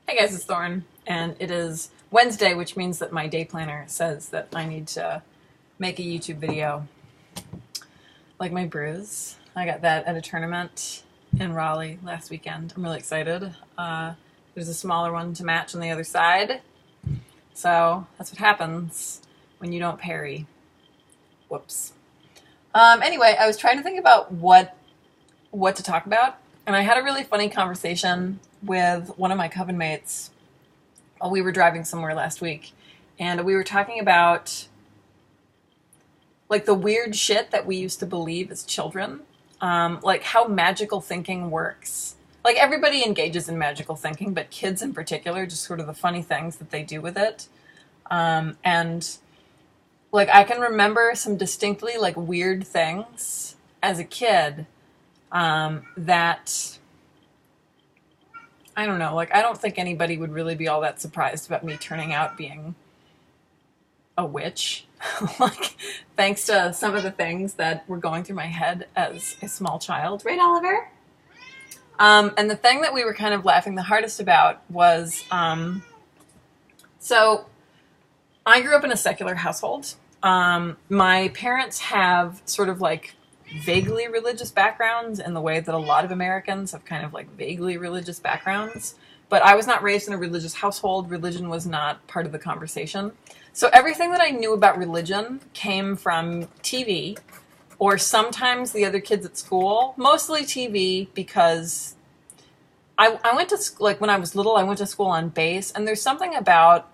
Hey guys, it's Thorn, and it is Wednesday, which means that my day planner says that I need to make a YouTube video. Like my bruise. I got that at a tournament in Raleigh last weekend. I'm really excited. There's a smaller one to match on the other side. So that's what happens when you don't parry. Whoops. Anyway, I was trying to think about what to talk about, and I had a really funny conversation with one of my coven mates while we were driving somewhere last week, and we were talking about like the weird shit that we used to believe as children, like how magical thinking works. Like everybody engages in magical thinking, but kids in particular, just sort of the funny things that they do with it. And like I can remember some distinctly like weird things as a kid that I don't know, like I don't think anybody would really be all that surprised about me turning out being a witch. Like thanks to some of the things that were going through my head as a small child. Right, Oliver? And the thing that we were kind of laughing the hardest about was, so I grew up in a secular household. My parents have sort of like vaguely religious backgrounds in the way that a lot of Americans have kind of like vaguely religious backgrounds. But I was not raised in a religious household. Religion was not part of the conversation. So everything that I knew about religion came from TV or sometimes the other kids at school, mostly TV, because I went to, like when I was little, I went to school on base, and there's something about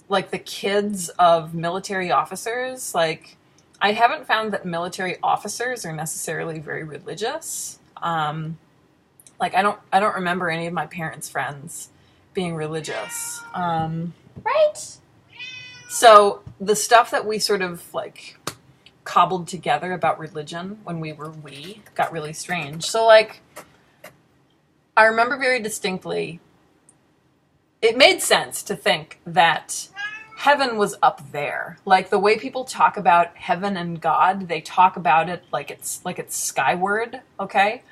like the kids of military officers, like I haven't found that military officers are necessarily very religious. Like I don't remember any of my parents' friends being religious. Right? So the stuff that we sort of like cobbled together about religion when we were wee got really strange. So like I remember very distinctly, it made sense to think that heaven was up there. Like the way people talk about heaven and God, they talk about it like it's skyward, okay?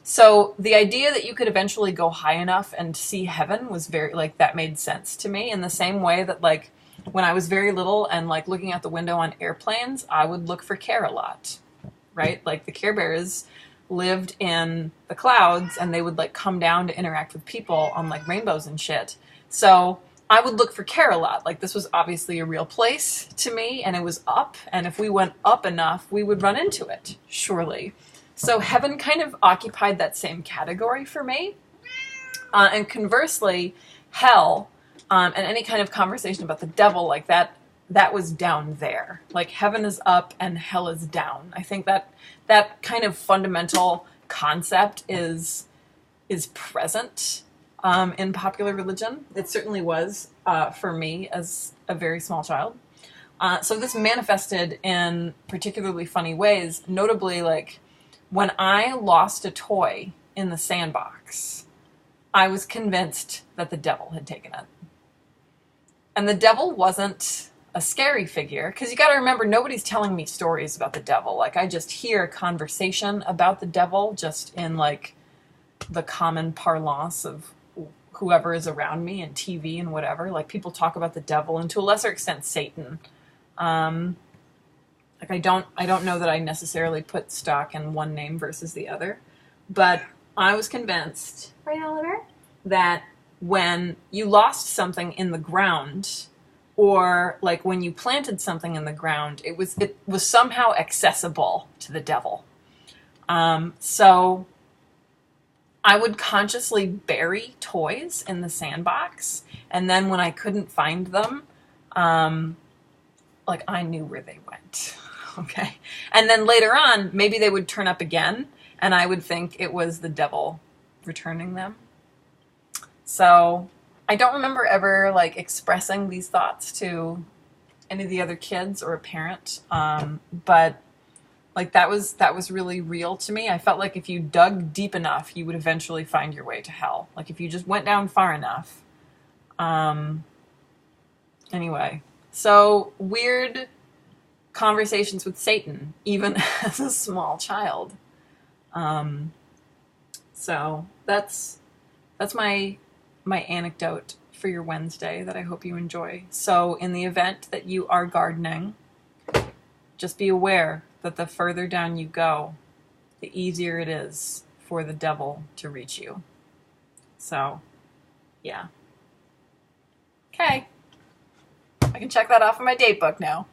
So the idea that you could eventually go high enough and see heaven was very, like, that made sense to me, in the same way that, like, when I was very little and, like, looking out the window on airplanes, I would look for Care a lot, right? Like, the Care Bears lived in the clouds, and they would, like, come down to interact with people on, like, rainbows and shit. So I would look for Care a lot. Like, this was obviously a real place to me, and it was up, and if we went up enough, we would run into it, surely. So heaven kind of occupied that same category for me. And conversely, hell, and any kind of conversation about the devil like that, that was down there. Like heaven is up and hell is down. I think that kind of fundamental concept is present in popular religion. It certainly was for me as a very small child. So this manifested in particularly funny ways, notably like when I lost a toy in the sandbox, I was convinced that the devil had taken it. And the devil wasn't a scary figure, because you got to remember, nobody's telling me stories about the devil. Like I just hear conversation about the devil just in like the common parlance of whoever is around me and TV and whatever. Like people talk about the devil, and to a lesser extent Satan. Like I don't know that I necessarily put stock in one name versus the other, but I was convinced, right, Oliver, that when you lost something in the ground, or like when you planted something in the ground, it was somehow accessible to the devil. So I would consciously bury toys in the sandbox, and then when I couldn't find them, like I knew where they went. Okay. And then later on, maybe they would turn up again, and I would think it was the devil returning them. So I don't remember ever like expressing these thoughts to any of the other kids or a parent. But like that was really real to me. I felt like if you dug deep enough, you would eventually find your way to hell. Like if you just went down far enough. Anyway, so weird conversations with Satan, even as a small child. So that's my my anecdote for your Wednesday that I hope you enjoy. So in the event that you are gardening, just be aware that the further down you go, the easier it is for the devil to reach you. So, yeah. Okay. I can check that off in my date book now.